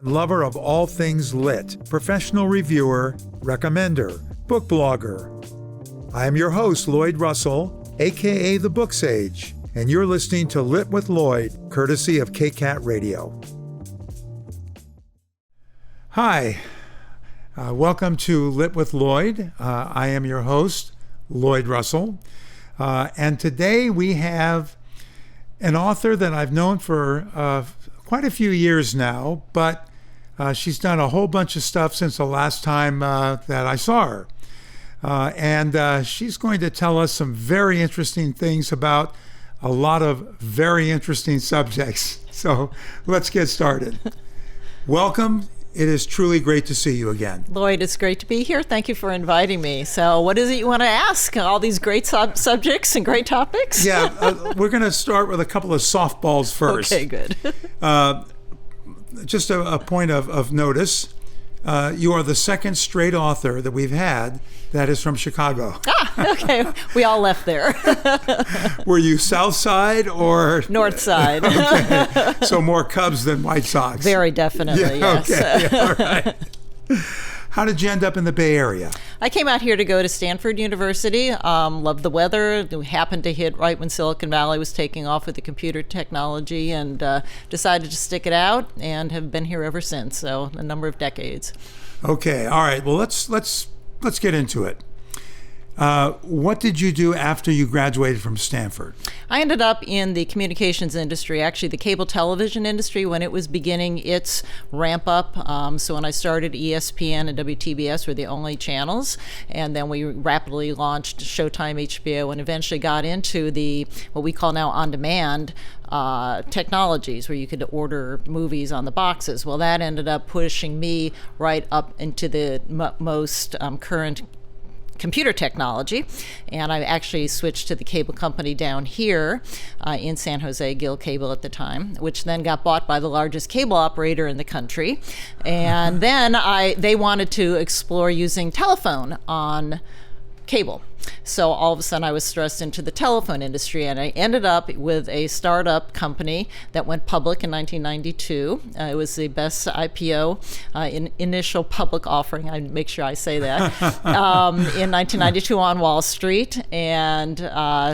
Lover of all things lit, professional reviewer, recommender, book blogger. I am your host, Lloyd Russell, aka The Book Sage, and you're listening to Lit with Lloyd, courtesy of KCAT Radio. Hi, welcome to Lit with Lloyd. I am your host, Lloyd Russell, and today we have an author that I've known for quite a few years now, but she's done a whole bunch of stuff since the last time that I saw her. And she's going to tell us some very interesting things about a lot of very interesting subjects. So let's get started. Welcome. It is truly great to see you again. Lloyd, it's great to be here. Thank you for inviting me. So what is it you want to ask? All these great subjects and great topics? Yeah, we're going to start with a couple of softballs first. Okay, good. Just a point of notice. You are the second straight author that we've had that is from Chicago. Okay. We all left there. Were you South Side or? North Side. Okay. So more Cubs than White Sox. Very definitely, yes. Okay. Yeah, all right. How did you end up in the Bay Area? I came out here to go to Stanford University. Loved the weather. We happened to hit right when Silicon Valley was taking off with the computer technology, and decided to stick it out, and have been here ever since. So a number of decades. Okay. All right. Well, let's get into it. What did you do after you graduated from Stanford? I ended up in the communications industry, actually the cable television industry, when it was beginning its ramp up. So when I started, ESPN and WTBS were the only channels, and then we rapidly launched Showtime, HBO, and eventually got into the what we call now on-demand technologies, where you could order movies on the boxes. Well, that ended up pushing me right up into the most current computer technology, and I actually switched to the cable company down here in San Jose, Gill Cable at the time, which then got bought by the largest cable operator in the country. And then they wanted to explore using telephone on cable. So all of a sudden I was thrust into the telephone industry, and I ended up with a startup company that went public in 1992. It was the best IPO, initial public offering, I make sure I say that, in 1992 on Wall Street, and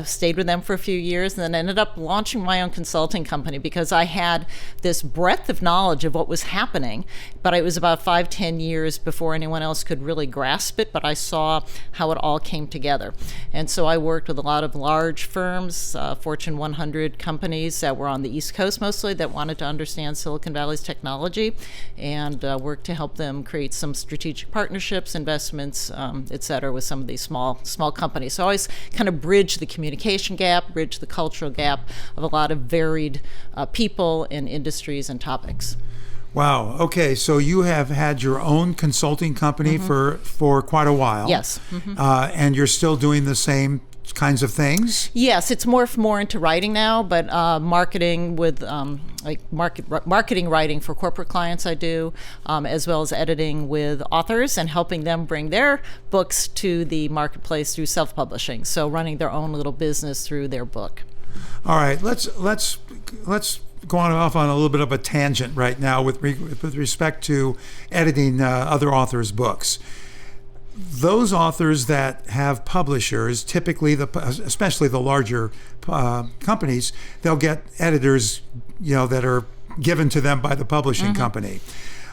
stayed with them for a few years, and then ended up launching my own consulting company because I had this breadth of knowledge of what was happening, but it was about 5-10 years before anyone else could really grasp it, but I saw how it all came together. And so I worked with a lot of large firms, Fortune 100 companies that were on the East Coast mostly, that wanted to understand Silicon Valley's technology, and worked to help them create some strategic partnerships, investments, et cetera, with some of these small companies. So I always kind of bridge the communication gap, bridge the cultural gap of a lot of varied people and industries and topics. Wow. Okay. So you have had your own consulting company for quite a while. Yes. And you're still doing the same kinds of things? Yes. It's morphed more into writing now, but marketing with marketing writing for corporate clients I do, as well as editing with authors and helping them bring their books to the marketplace through self-publishing. So running their own little business through their book. All right. Let's going off on a little bit of a tangent right now with respect to editing other authors' books. Those authors that have publishers, typically, especially the larger companies, they'll get editors, that are given to them by the publishing company.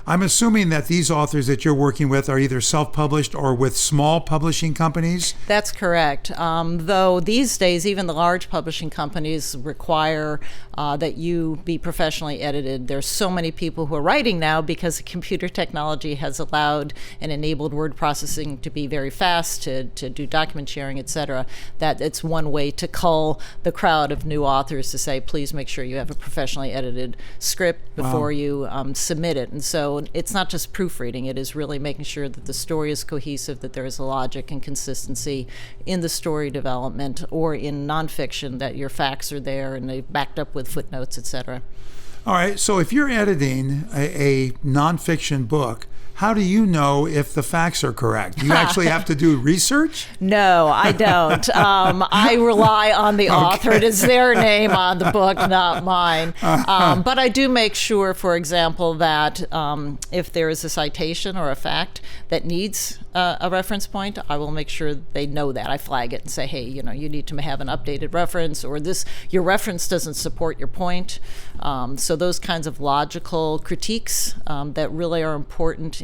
I'm assuming that these authors that you're working with are either self-published or with small publishing companies? That's correct. Though these days, even the large publishing companies require that you be professionally edited. There's so many people who are writing now because computer technology has allowed and enabled word processing to be very fast, to do document sharing, et cetera, that it's one way to cull the crowd of new authors to say, please make sure you have a professionally edited script before you submit it. And so it's not just proofreading, it is really making sure that the story is cohesive, that there is a logic and consistency in the story development, or in nonfiction, that your facts are there and they're backed up with footnotes, etc. All right, so if you're editing a nonfiction book, how do you know if the facts are correct? Do you actually have to do research? No, I don't. I rely on the author. It is their name on the book, not mine. But I do make sure, for example, that if there is a citation or a fact that needs a reference point, I will make sure they know that. I flag it and say, hey, you need to have an updated reference, or your reference doesn't support your point. So those kinds of logical critiques that really are important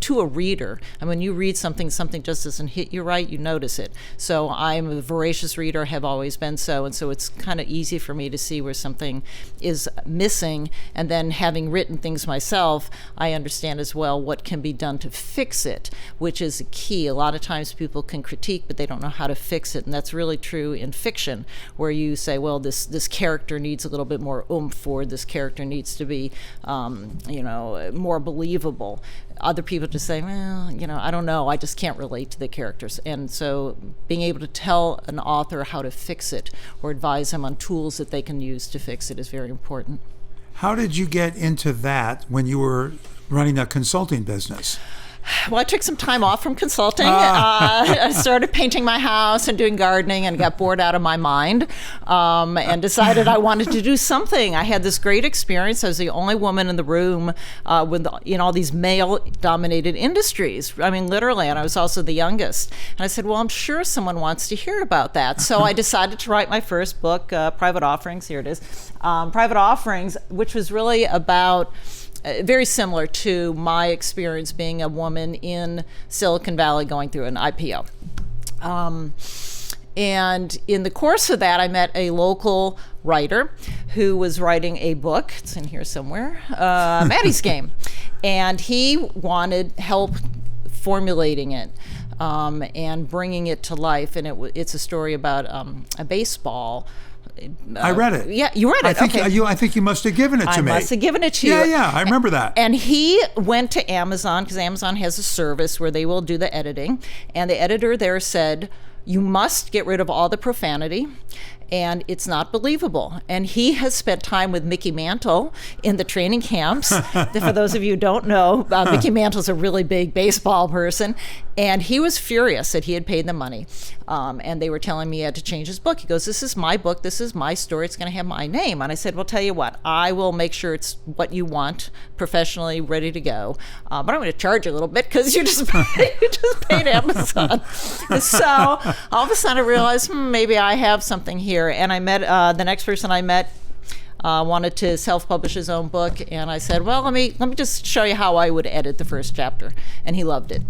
to a reader. And when you read something just doesn't hit you right, you notice it. So I'm a voracious reader, have always been so, and so it's kind of easy for me to see where something is missing. And then having written things myself, I understand as well what can be done to fix it, which is key. A lot of times people can critique, but they don't know how to fix it. And that's really true in fiction, where you say, well, this character needs a little bit more oomph, or this character needs to be, more believable. Other people just say, well, I don't know, I just can't relate to the characters. And so being able to tell an author how to fix it or advise them on tools that they can use to fix it is very important. How did you get into that when you were running a consulting business? Well, I took some time off from consulting. I started painting my house and doing gardening, and got bored out of my mind, and decided I wanted to do something. I had this great experience. I was the only woman in the room with all these male-dominated industries. I mean, literally, and I was also the youngest. And I said, well, I'm sure someone wants to hear about that. So I decided to write my first book, Private Offerings. Here it is. Private Offerings, which was really about very similar to my experience being a woman in Silicon Valley going through an IPO. And in the course of that, I met a local writer who was writing a book. It's in here somewhere, Maddie's Game. And he wanted help formulating it and bringing it to life. And it's a story about a baseball. I read it. Yeah, you read it. I think you must have given it to me. I must have given it to you. Yeah, I remember that. And he went to Amazon, because Amazon has a service where they will do the editing. And the editor there said, you must get rid of all the profanity, and it's not believable. And he has spent time with Mickey Mantle in the training camps. For those of you who don't know, Mickey Mantle's a really big baseball person. And he was furious that he had paid the money. And they were telling me he had to change his book. He goes, this is my book. This is my story. It's going to have my name. And I said, well, tell you what, I will make sure it's what you want, professionally ready to go. But I'm going to charge you a little bit, because you just paid Amazon. So all of a sudden I realized, maybe I have something here. And I met the next person I met wanted to self-publish his own book, and I said, well, let me just show you how I would edit the first chapter. And he loved it.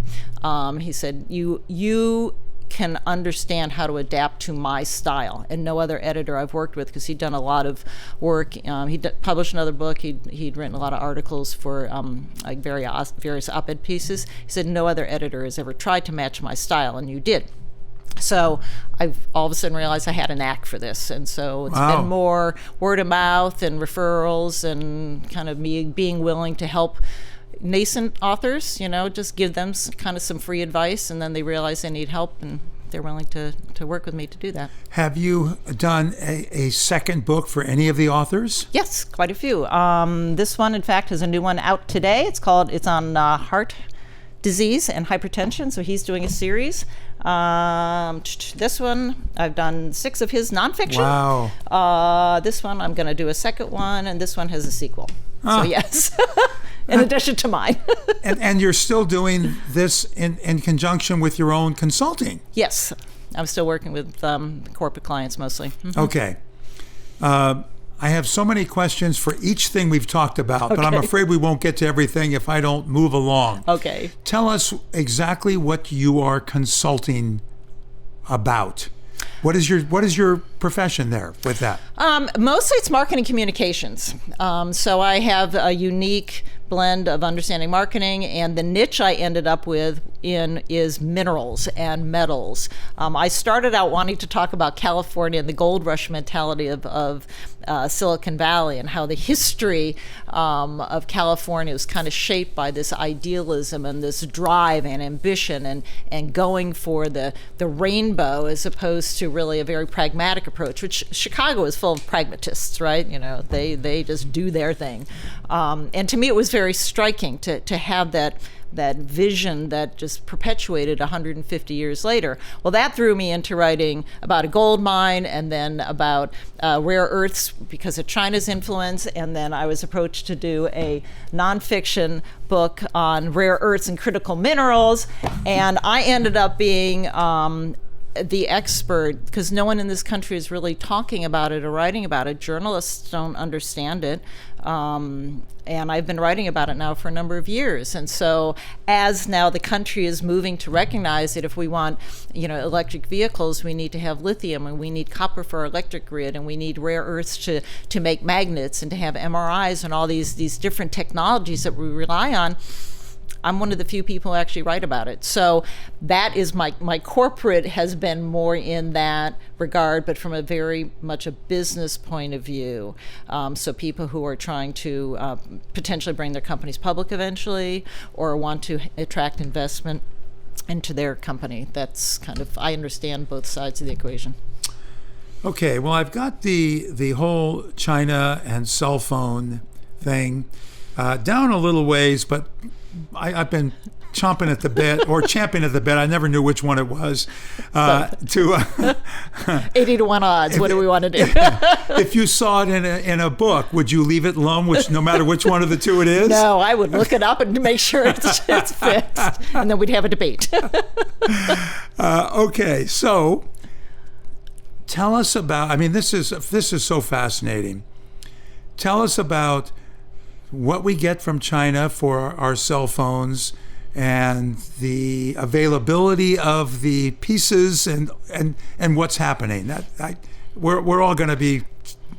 He said, you can understand how to adapt to my style, and no other editor I've worked with, because he'd done a lot of work. He'd published another book. He'd written a lot of articles for various op-ed pieces. He said, no other editor has ever tried to match my style, and you did. So I've all of a sudden realized I had a knack for this. And so it's been more word of mouth and referrals, and kind of me being willing to help nascent authors, just give them kind of some free advice, and then they realize they need help, and they're willing to work with me to do that. Have you done a second book for any of the authors? Yes, quite a few. This one, in fact, has a new one out today. It's on heart disease and hypertension, so he's doing a series. This one, I've done 6 of his nonfiction. Wow. This one, I'm going to do a second one, and this one has a sequel. So yes, in addition to mine. and you're still doing this in conjunction with your own consulting? Yes, I'm still working with corporate clients mostly. Mm-hmm. Okay. I have so many questions for each thing we've talked about, but I'm afraid we won't get to everything if I don't move along. Okay. Tell us exactly what you are consulting about. What is your profession there with that? Mostly it's marketing communications. So I have a unique blend of understanding marketing, and the niche I ended up in is minerals and metals. I started out wanting to talk about California and the gold rush mentality of Silicon Valley, and how the history of California was kind of shaped by this idealism and this drive and ambition and going for the rainbow, as opposed to really a very pragmatic approach, which Chicago is full of pragmatists, right? They just do their thing. And to me, it was very striking to have that vision that just perpetuated 150 years later. Well, that threw me into writing about a gold mine, and then about rare earths because of China's influence, and then I was approached to do a nonfiction book on rare earths and critical minerals, and I ended up being the expert, because no one in this country is really talking about it or writing about it. Journalists don't understand it. And I've been writing about it now for a number of years. And so as now the country is moving to recognize that if we want, electric vehicles, we need to have lithium, and we need copper for our electric grid, and we need rare earths to make magnets, and to have MRIs and all these different technologies that we rely on, I'm one of the few people who actually write about it. So that is my corporate has been more in that regard, but from a very much a business point of view. So people who are trying to potentially bring their companies public eventually, or want to attract investment into their company. That's kind of, I understand both sides of the equation. Okay, well, I've got the whole China and cell phone thing down a little ways, but I've been chomping at the bit, or champing at the bit. I never knew which one it was. 80 to 1 odds. What do we want to do? If you saw it in a book, would you leave it alone, no matter which one of the two it is? No, I would look it up and make sure it's fixed, and then we'd have a debate. Okay, so tell us about. I mean, this is so fascinating. Tell us about what we get from China for our cell phones, and the availability of the pieces, and what's happening. We're all going to be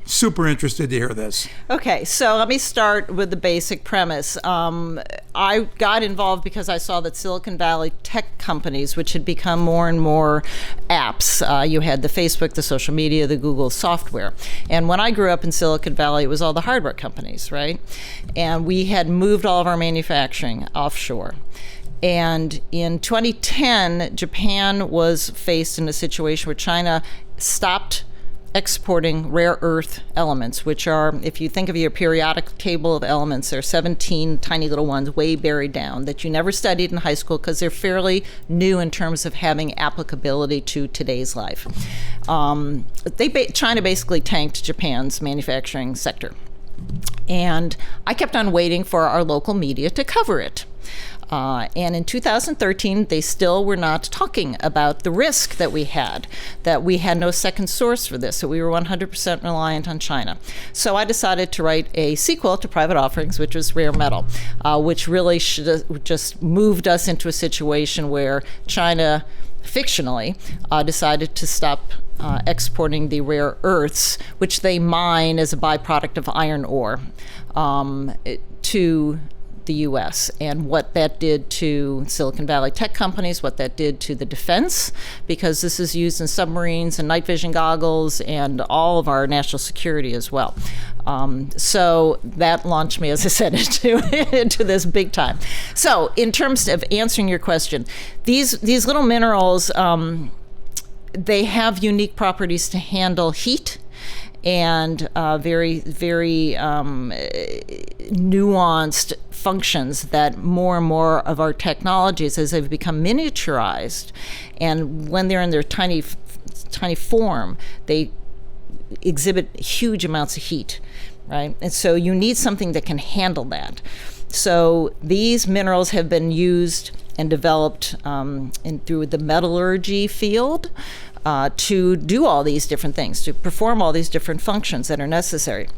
super interested to hear this. Okay, so let me start with the basic premise. I got involved because I saw that Silicon Valley tech companies, which had become more and more apps, you had the Facebook, the social media, the Google software. And when I grew up in Silicon Valley, it was all the hardware companies, right? And we had moved all of our manufacturing offshore. And in 2010, Japan was faced in a situation where China stopped exporting rare earth elements, which are, if you think of your periodic table of elements, there are 17 tiny little ones way buried down that you never studied in high school because they're fairly new in terms of having applicability to today's life. China basically tanked Japan's manufacturing sector. And I kept on waiting for our local media to cover it. And in 2013, they still were not talking about the risk that we had no second source for this, that we were 100% reliant on China. So I decided to write a sequel to Private Offerings, which was Rare Metal, which really just moved us into a situation where China, fictionally, decided to stop exporting the rare earths, which they mine as a byproduct of iron ore, to the U.S. and what that did to Silicon Valley tech companies, what that did to the defense, because this is used in submarines and night vision goggles and all of our national security as well. So that launched me, as I said, into this big time. So in terms of answering your question, these little minerals, they have unique properties to handle heat, and very, very nuanced functions that more and more of our technologies, as they've become miniaturized, and when they're in their tiny form, they exhibit huge amounts of heat, right? And so you need something that can handle that. So these minerals have been used and developed through the metallurgy field, to do all these different things, to perform all these different functions that are necessary.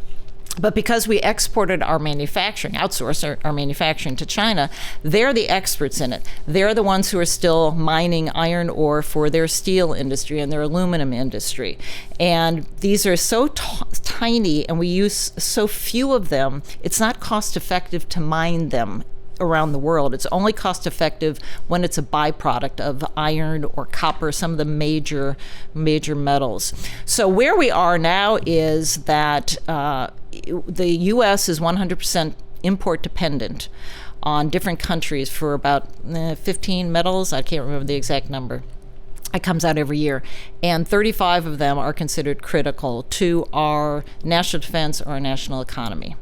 But because we exported our manufacturing, outsourced our manufacturing to China, they're the experts in it. They're the ones who are still mining iron ore for their steel industry and their aluminum industry. And these are so tiny, and we use so few of them, it's not cost effective to mine them around the world. It's only cost effective when it's a byproduct of iron or copper, some of the major metals. So where we are now is that the U.S. is 100% import dependent on different countries for about 15 metals. I can't remember the exact number. It comes out every year, and 35 of them are considered critical to our national defense or our national economy.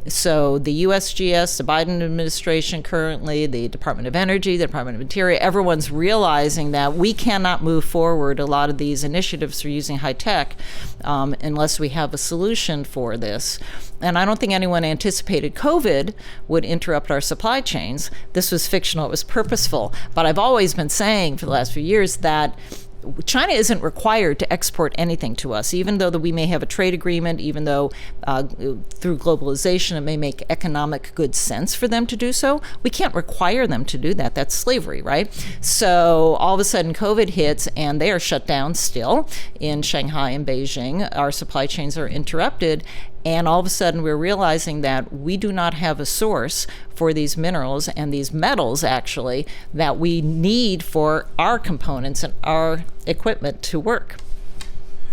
So the USGS, the Biden administration currently, the Department of Energy, the Department of Interior, everyone's realizing that we cannot move forward a lot of these initiatives for using high tech unless we have a solution for this. And I don't think anyone anticipated COVID would interrupt our supply chains. This was fictional, it was purposeful. But I've always been saying for the last few years that China isn't required to export anything to us, even though that we may have a trade agreement, even though through globalization it may make economic good sense for them to do so. We can't require them to do that. That's slavery, right? So all of a sudden COVID hits and they are shut down still in Shanghai and Beijing. Our supply chains are interrupted. And all of a sudden, we're realizing that we do not have a source for these minerals and these metals, actually, that we need for our components and our equipment to work.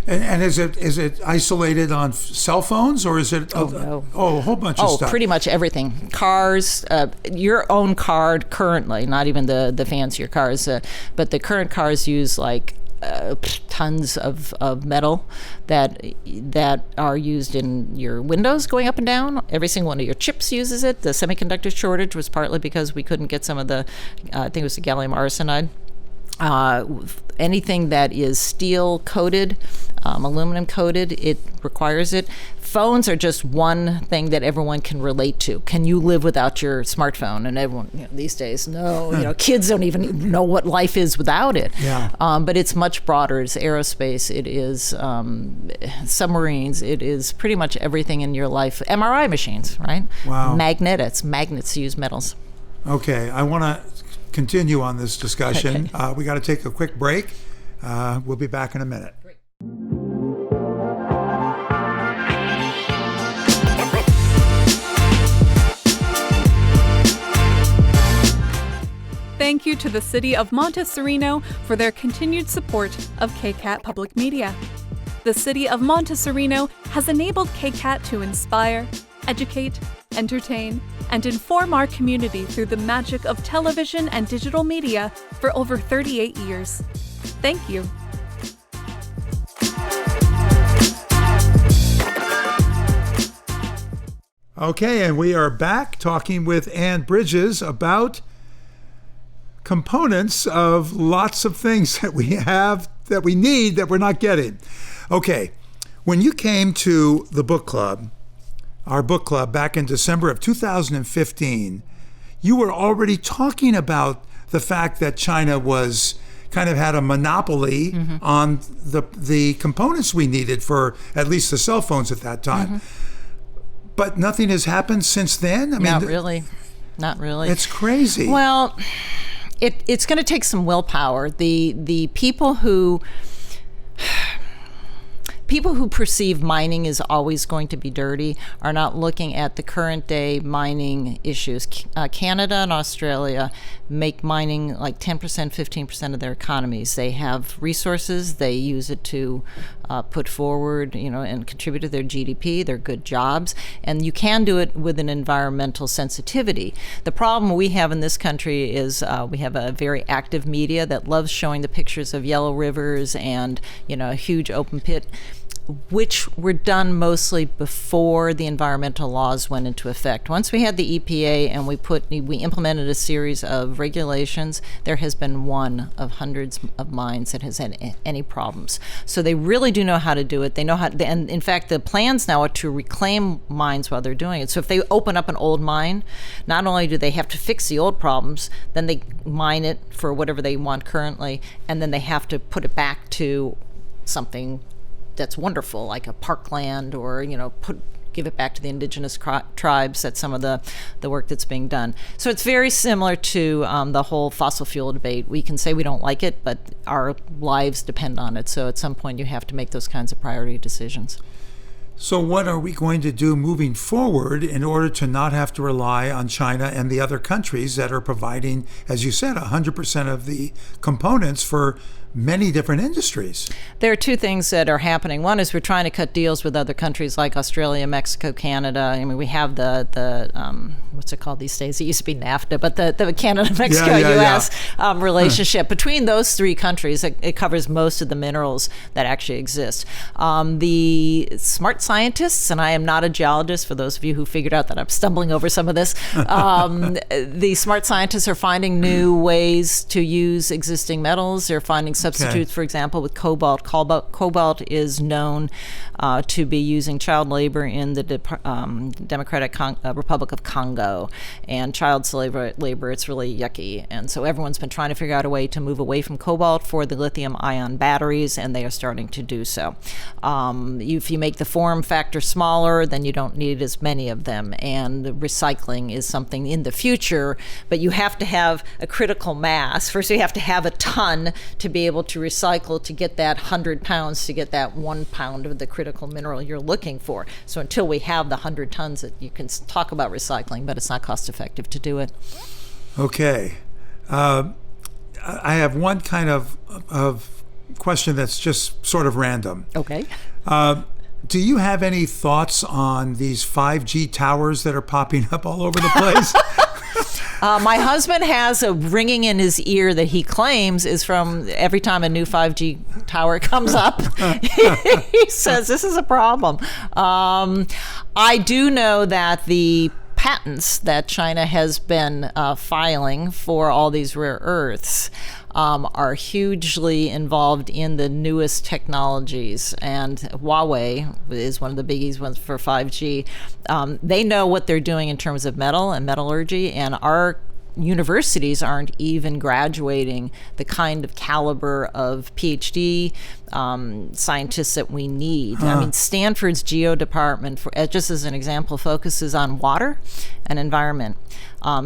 And is it isolated on cell phones, or is it no. a whole bunch of stuff? Oh, pretty much everything. Cars, your own car currently, not even the fancier cars, but the current cars use like tons of metal that are used in your windows going up and down. Every single one of your chips uses it. The semiconductor shortage was partly because we couldn't get some of the, I think it was the gallium arsenide. Anything that is steel coated, aluminum coated, it requires it. Phones are just one thing that everyone can relate to. Can you live without your smartphone? And everyone these days, no. Kids don't even know what life is without it. Yeah. But it's much broader. It's aerospace. It is submarines. It is pretty much everything in your life. MRI machines, right? Wow. Magnets use metals. Okay, I want to continue on this discussion. Okay. We got to take a quick break. We'll be back in a minute. Great. Thank you to the City of Montessorino for their continued support of KCAT Public Media. The City of Montessorino has enabled KCAT to inspire, educate, entertain, and inform our community through the magic of television and digital media for over 38 years. Thank you. Okay, and we are back talking with Ann Bridges about components of lots of things that we have, that we need, that we're not getting. Okay, when you came to the book club, our book club back in December of 2015, you were already talking about the fact that China was kind of had a monopoly on the components we needed for at least the cell phones at that time. But nothing has happened since then? I mean, Not really. It's crazy. Well, it's going to take some willpower. The people who perceive mining is always going to be dirty are not looking at the current day mining issues. Canada and Australia make mining like 10%, 15% of their economies. They have resources. They use it to put forward, and contribute to their GDP. They're good jobs. And you can do it with an environmental sensitivity. The problem we have in this country is we have a very active media that loves showing the pictures of yellow rivers and, a huge open pit, which were done mostly before the environmental laws went into effect. Once we had the EPA and we implemented a series of regulations, there has been one of hundreds of mines that has had any problems. So they really do know how to do it. They know how, and in fact, the plans now are to reclaim mines while they're doing it. So if they open up an old mine, not only do they have to fix the old problems, then they mine it for whatever they want currently, and then they have to put it back to something that's wonderful, like a parkland, or give it back to the indigenous tribes. That's some of the work that's being done. So it's very similar to the whole fossil fuel debate. We can say we don't like it, but our lives depend on it. So at some point you have to make those kinds of priority decisions. So what are we going to do moving forward in order to not have to rely on China and the other countries that are providing, as you said, 100% of the components for many different industries. There are two things that are happening. One is we're trying to cut deals with other countries like Australia, Mexico, Canada. I mean, we have the what's it called these days? It used to be NAFTA, but the Canada, Mexico, U.S. Relationship. Between those three countries, it covers most of the minerals that actually exist. The smart scientists, and I am not a geologist, for those of you who figured out that I'm stumbling over some of this, the smart scientists are finding new ways to use existing metals. They're finding substitutes, for example, with cobalt. Cobalt is known to be using child labor in the Democratic Republic of Congo, and child slave labor, it's really yucky. And so everyone's been trying to figure out a way to move away from cobalt for the lithium-ion batteries, and they are starting to do so. If you make the form factor smaller, then you don't need as many of them, and recycling is something in the future, but you have to have a critical mass. First, you have to have a ton to be able to recycle, to get that 100 pounds, to get that 1 pound of the critical mineral you're looking for. So until we have the 100 tons, that you can talk about recycling, but it's not cost effective to do it. Okay. I have one kind of question that's just sort of random. Okay. Do you have any thoughts on these 5G towers that are popping up all over the place? My husband has a ringing in his ear that he claims is from every time a new 5G tower comes up. He says this is a problem. I do know that the patents that China has been filing for all these rare earths are hugely involved in the newest technologies, and Huawei is one of the biggies ones for 5G. They know what they're doing in terms of metal and metallurgy, and our universities aren't even graduating the kind of caliber of PhD scientists that we need. I mean, Stanford's geo department, just as an example, focuses on water and environment.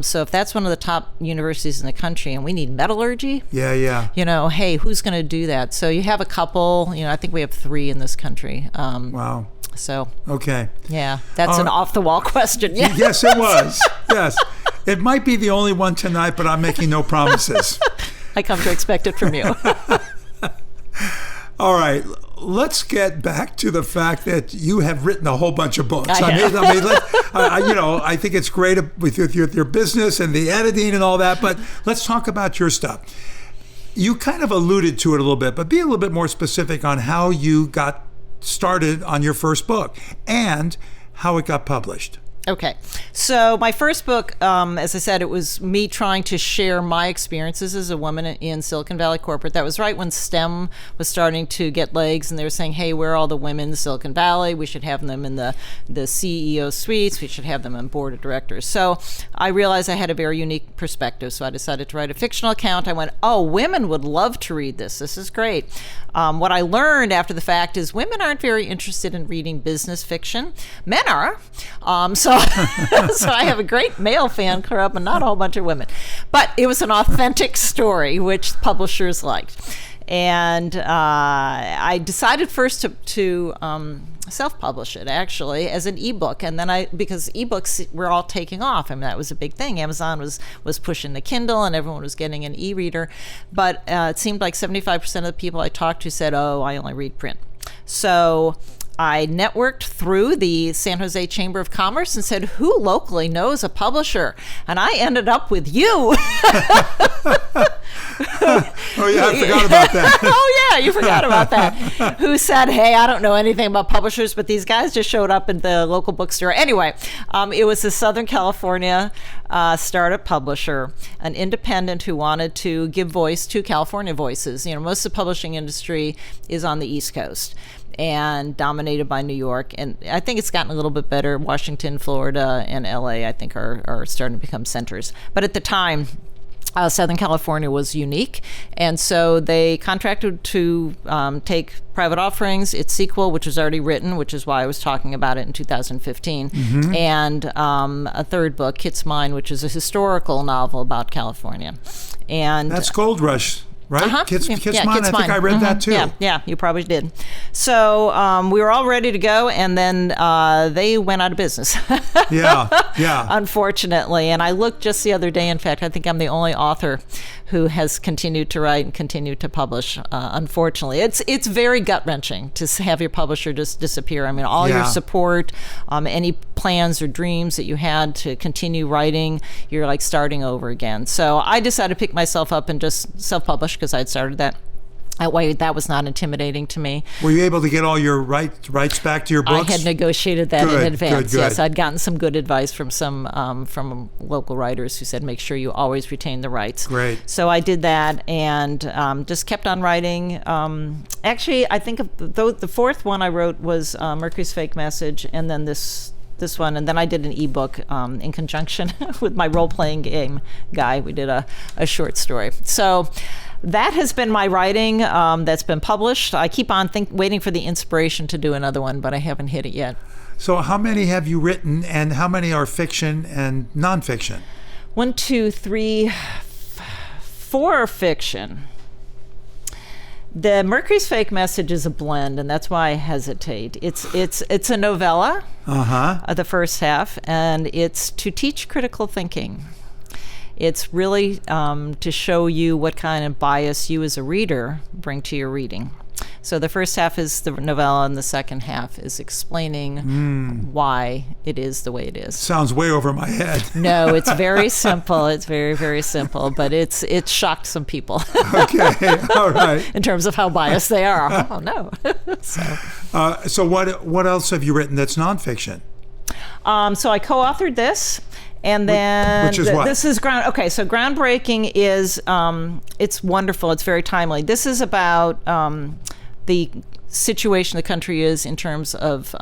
So if that's one of the top universities in the country and we need metallurgy, hey, who's going to do that? So you have a couple, I think we have 3 in this country. Wow. So. Okay. Yeah, that's an off-the-wall question. Yeah. Yes, it was. Yes. It might be the only one tonight, but I'm making no promises. I come to expect it from you. All right. Let's get back to the fact that you have written a whole bunch of books. I think it's great with your business and the editing and all that, but let's talk about your stuff. You kind of alluded to it a little bit, but be a little bit more specific on how you got started on your first book and how it got published. Okay. So my first book, as I said, it was me trying to share my experiences as a woman in Silicon Valley corporate. That was right when STEM was starting to get legs, and they were saying, hey, where are all the women in Silicon Valley? We should have them in the CEO suites. We should have them on board of directors. So I realized I had a very unique perspective. So I decided to write a fictional account. I went, oh, women would love to read this. This is great. What I learned after the fact is women aren't very interested in reading business fiction. Men are. So I have a great male fan club and not a whole bunch of women. But it was an authentic story, which publishers liked. And I decided first to self-publish it, actually, as an ebook. And then because ebooks were all taking off. I mean, that was a big thing. Amazon was pushing the Kindle, and everyone was getting an e-reader. But it seemed like 75% of the people I talked to said, oh, I only read print. So I networked through the San Jose Chamber of Commerce and said, who locally knows a publisher? And I ended up with you. Oh, yeah, I forgot about that. Oh, yeah, you forgot about that. Who said, hey, I don't know anything about publishers, but these guys just showed up in the local bookstore. Anyway, it was a Southern California startup publisher, an independent who wanted to give voice to California voices. Most of the publishing industry is on the East Coast and dominated by New York. And I think it's gotten a little bit better. Washington, Florida, and LA, I think, are starting to become centers. But at the time, Southern California was unique. And so they contracted to take Private Offerings, its sequel, which was already written, which is why I was talking about it in 2015, and a third book, Kit's Mine, which is a historical novel about California. And that's Gold Rush right? Kids Yeah, Mine. Kids I think Mine. I read that too. Yeah, you probably did. So we were all ready to go, and then they went out of business. Yeah. Unfortunately. And I looked just the other day. In fact, I think I'm the only author who has continued to write and continued to publish. Unfortunately, it's very gut wrenching to have your publisher just disappear. I mean, all your support, any plans or dreams that you had to continue writing, you're like starting over again. So I decided to pick myself up and just self-publish because I'd started that. That way, that was not intimidating to me. Were you able to get all your rights back to your books? I had negotiated that in advance. Good. Yes, I'd gotten some good advice from some from local writers who said, make sure you always retain the rights. Great. So I did that and just kept on writing. Actually, I think the fourth one I wrote was Mercury's Fake Message, and then this one, and then I did an ebook in conjunction with my role-playing game guy. We did a short story. So that has been my writing that's been published. I keep on waiting for the inspiration to do another one, but I haven't hit it yet. So how many have you written, and how many are fiction and nonfiction? 1, 2, 3, 4 are fiction. The Mercury's Fake Message is a blend, and that's why I hesitate. It's a novella, the first half, and it's to teach critical thinking. It's really to show you what kind of bias you as a reader bring to your reading. So the first half is the novella, and the second half is explaining why it is the way it is. Sounds way over my head. No, it's very simple. It's very, very simple, but it's shocked some people. Okay, all right. In terms of how biased they are. Oh, no. So what else have you written that's nonfiction? So I co-authored this. And then which is what? This is so Groundbreaking is it's wonderful. It's very timely. This is about the situation the country is in terms of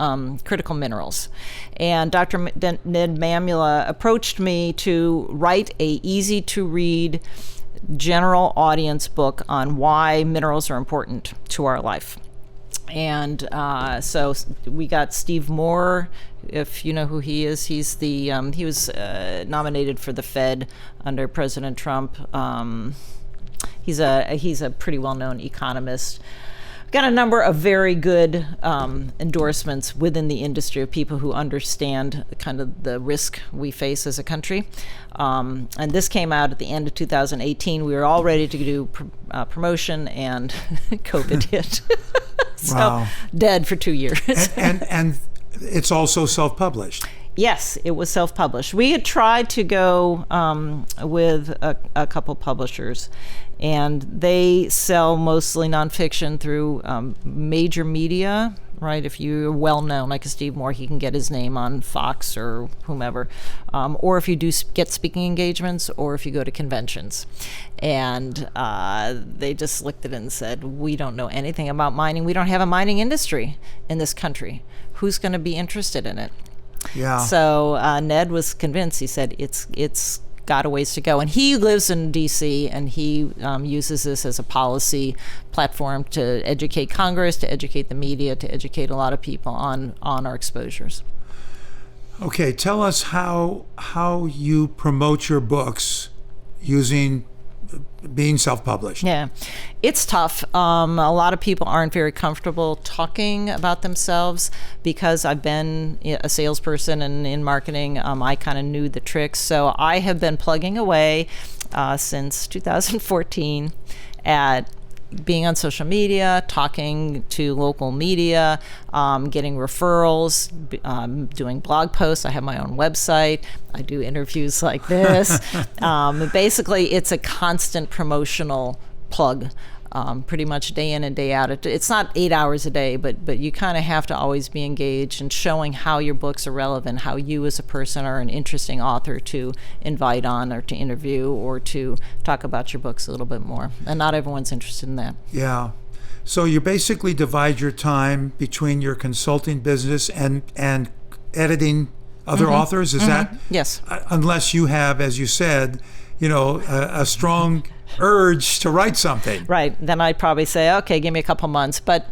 critical minerals. And Dr. Ned Mamula approached me to write a easy to read general audience book on why minerals are important to our life. And so we got Steve Moore, if you know who he is. He's the he was nominated for the Fed under President Trump. He's a pretty well-known economist. Got a number of very good endorsements within the industry of people who understand kind of the risk we face as a country. And this came out at the end of 2018. We were all ready to do promotion, and COVID hit. So wow. Dead for 2 years. and it's also self-published. Yes, it was self-published. We had tried to go with a couple publishers, and they sell mostly nonfiction through major media, right? If you're well-known, like a Steve Moore, he can get his name on Fox or whomever. Or if you do get speaking engagements, or if you go to conventions. And they just looked at it and said, we don't know anything about mining. We don't have a mining industry in this country. Who's going to be interested in it? Yeah. So Ned was convinced. He said it's got a ways to go, and he lives in D.C. and he uses this as a policy platform to educate Congress, to educate the media, to educate a lot of people on our exposures. Okay, tell us how you promote your books using being self-published. Yeah, it's tough. A lot of people aren't very comfortable talking about themselves because I've been a salesperson and in marketing. I kind of knew the tricks. So I have been plugging away since 2014 at being on social media, talking to local media, getting referrals, doing blog posts. I have my own website. I do interviews like this. Basically, it's a constant promotional plug, pretty much day in and day out. It's not 8 hours a day, but you kind of have to always be engaged and showing how your books are relevant, how you as a person are an interesting author to invite on or to interview or to talk about your books a little bit more. And not everyone's interested in that. Yeah. So you basically divide your time between your consulting business and editing other authors. Is that? Yes. Unless you have, as you said, a strong urge to write something. Right. Then I'd probably say, okay, give me a couple months. But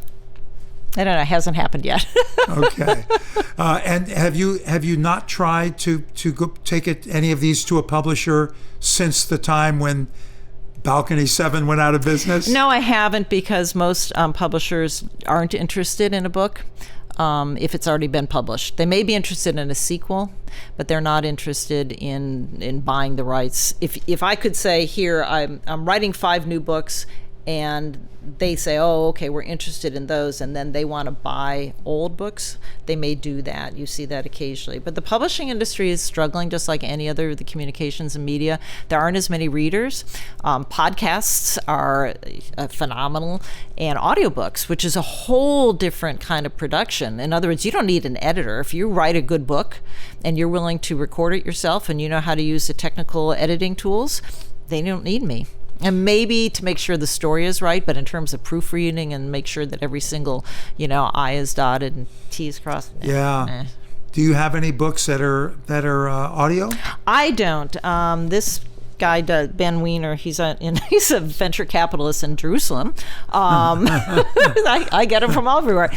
I don't know. It hasn't happened yet. Okay. And have you not tried to go take any of these to a publisher since the time when Balcony 7 went out of business? No, I haven't, because most publishers aren't interested in a book if it's already been published. They may be interested in a sequel, but they're not interested in buying the rights. If I could say, here, I'm writing 5 new books, and they say, oh, okay, we're interested in those, and then they want to buy old books, they may do that. You see that occasionally. But the publishing industry is struggling just like any other of the communications and media. There aren't as many readers. Podcasts are phenomenal, and audiobooks, which is a whole different kind of production. In other words, you don't need an editor. If you write a good book and you're willing to record it yourself and you know how to use the technical editing tools, they don't need me. And maybe to make sure the story is right, but in terms of proofreading and make sure that every single, I is dotted and T is crossed. Yeah. Do you have any books that are audio? I don't. This guy, Ben Wiener, he's a venture capitalist in Jerusalem. I get him from everywhere.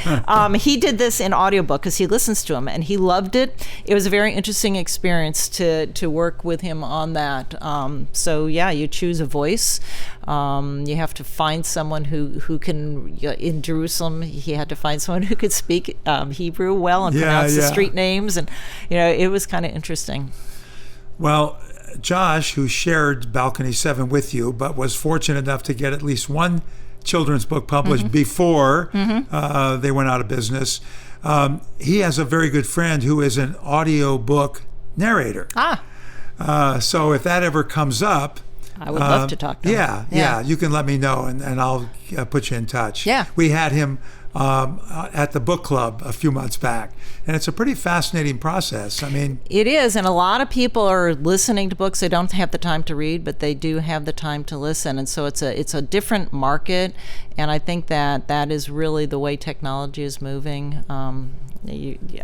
He did this in audiobook because he listens to him, and he loved it. It was a very interesting experience to work with him on that. So yeah, you choose a voice. You have to find someone who can, in Jerusalem, he had to find someone who could speak Hebrew well and pronounce the street names, and it was kind of interesting. Well, Josh, who shared Balcony 7 with you, but was fortunate enough to get at least one children's book published before they went out of business, he has a very good friend who is an audio book narrator. So if that ever comes up, I would love to talk to him. Yeah, you can let me know, and I'll put you in touch. Yeah. We had him at the book club a few months back, and it's a pretty fascinating process. I mean, it is, and a lot of people are listening to books. They don't have the time to read, but they do have the time to listen, and so it's a different market, and I think that is really the way technology is moving.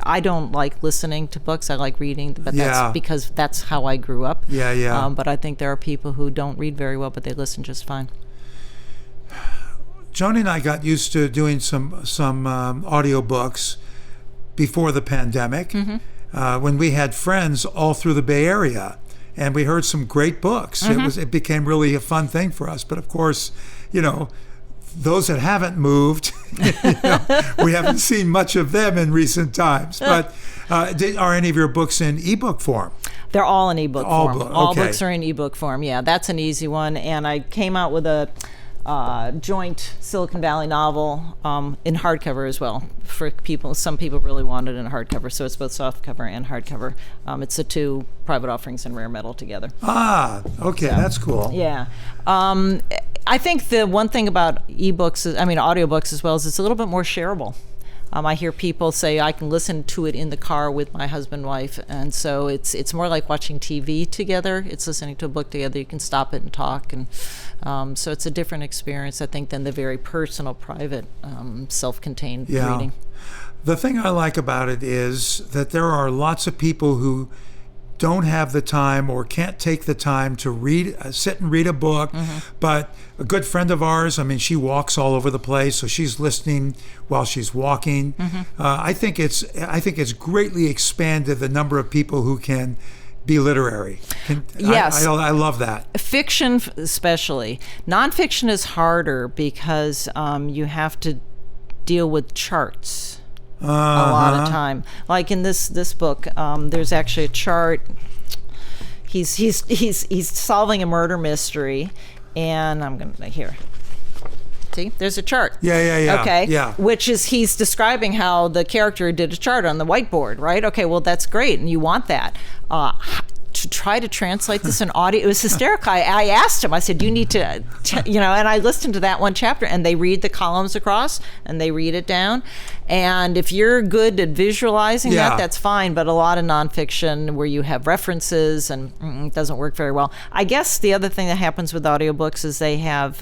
I don't like listening to books. I like reading, but that's because that's how I grew up. But I think there are people who don't read very well, but they listen just fine. Joni and I got used to doing some audiobooks before the pandemic, when we had friends all through the Bay Area, and we heard some great books. It became really a fun thing for us. But of course, those that haven't moved, we haven't seen much of them in recent times. But are any of your books in ebook form? They're all in ebook form. All books are in ebook form. Yeah, that's an easy one. And I came out with a joint Silicon Valley novel in hardcover as well for people. Some people really wanted it in hardcover, so it's both softcover and hardcover. It's the 2 private offerings in rare metal together. Okay, so, that's cool. Yeah. I think the one thing about audiobooks as well, is it's a little bit more shareable. I hear people say I can listen to it in the car with my husband and wife, and so it's more like watching TV together. It's listening to a book together. You can stop it and talk, and so it's a different experience, I think, than the very personal, private, self-contained reading. The thing I like about it is that there are lots of people who don't have the time or can't take the time to sit and read a book. But a good friend of ours, she walks all over the place, so she's listening while she's walking. I think it's greatly expanded the number of people who can be literary. Yes. I love that. Fiction especially. Nonfiction is harder because you have to deal with charts. A lot of time. Like in this book, there's actually a chart. He's solving a murder mystery, and I'm gonna here. See, there's a chart. Yeah. Okay. Yeah. Which is he's describing how the character did a chart on the whiteboard, right? Okay. Well, that's great, and you want that. To try to translate this in audio, it was hysterical. I asked him, I said, you need to, and I listened to that one chapter, and they read the columns across, and they read it down. And if you're good at visualizing that, that's fine. But a lot of nonfiction where you have references and it doesn't work very well. I guess the other thing that happens with audiobooks is they have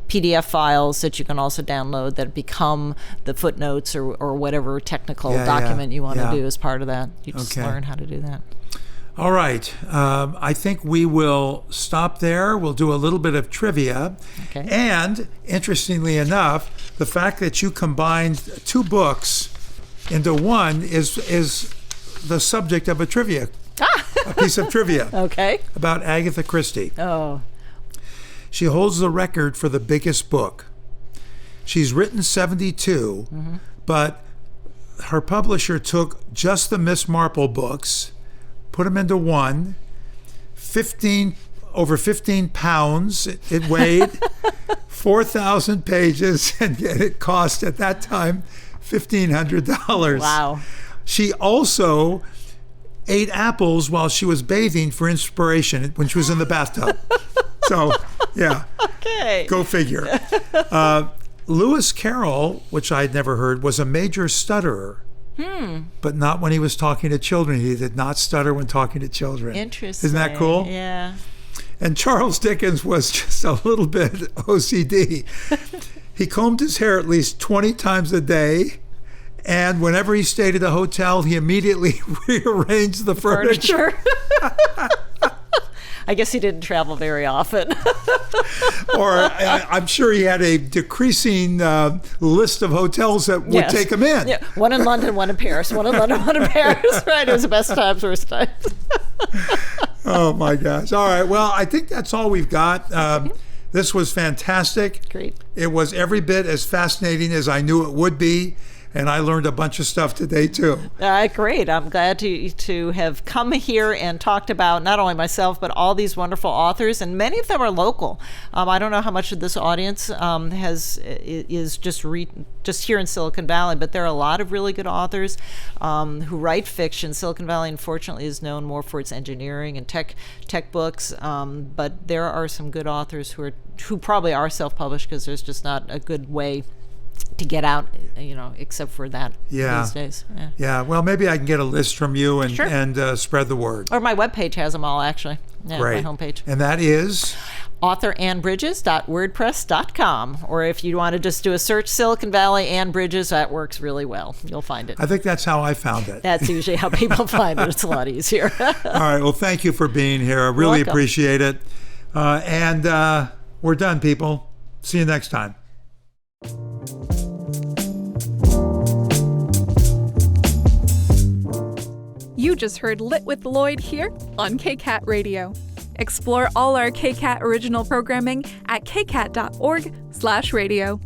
PDF files that you can also download that become the footnotes or whatever technical document you want to do as part of that. You just learn how to do that. All right. I think we will stop there. We'll do a little bit of trivia. Okay. And interestingly enough, the fact that you combined 2 books into one is the subject of a piece of trivia. Okay. About Agatha Christie. Oh. She holds the record for the biggest book. She's written 72, but her publisher took just the Miss Marple books, put them into one, over 15 pounds it weighed, 4,000 pages, and it cost at that time $1,500. Wow. She also ate apples while she was bathing for inspiration when she was in the bathtub. So, yeah. Okay. Go figure. Lewis Carroll, which I'd never heard, was a major stutterer. But not when he was talking to children. He did not stutter when talking to children. Interesting. Isn't that cool? Yeah. And Charles Dickens was just a little bit OCD. He combed his hair at least 20 times a day. And whenever he stayed at a hotel, he immediately rearranged the furniture. I guess he didn't travel very often. Or I'm sure he had a decreasing list of hotels that would take him in. Yeah. One in London, one in Paris. One in London, one in Paris. Right. It was the best times, worst times. Oh, my gosh. All right. Well, I think that's all we've got. This was fantastic. Great. It was every bit as fascinating as I knew it would be. And I learned a bunch of stuff today, too. Great. I'm glad to have come here and talked about not only myself, but all these wonderful authors. And many of them are local. I don't know how much of this audience is just here in Silicon Valley, but there are a lot of really good authors who write fiction. Silicon Valley, unfortunately, is known more for its engineering and tech books. But there are some good authors who probably are self-published because there's just not a good way to get out, except for that these days. Yeah. Well, maybe I can get a list from you and, Sure. and spread the word. Or my webpage has them all, actually. Yeah, Great. my homepage. And that is? authorannbridges.wordpress.com. Or if you want to just do a search, Silicon Valley Ann Bridges, that works really well. You'll find it. I think that's how I found it. That's usually how people find it. It's a lot easier. All right. Well, thank you for being here. I really welcome. appreciate it. And we're done, people. See you next time. You just heard Lit with Lloyd here on KCAT Radio. Explore all our KCAT original programming at kcat.org/radio.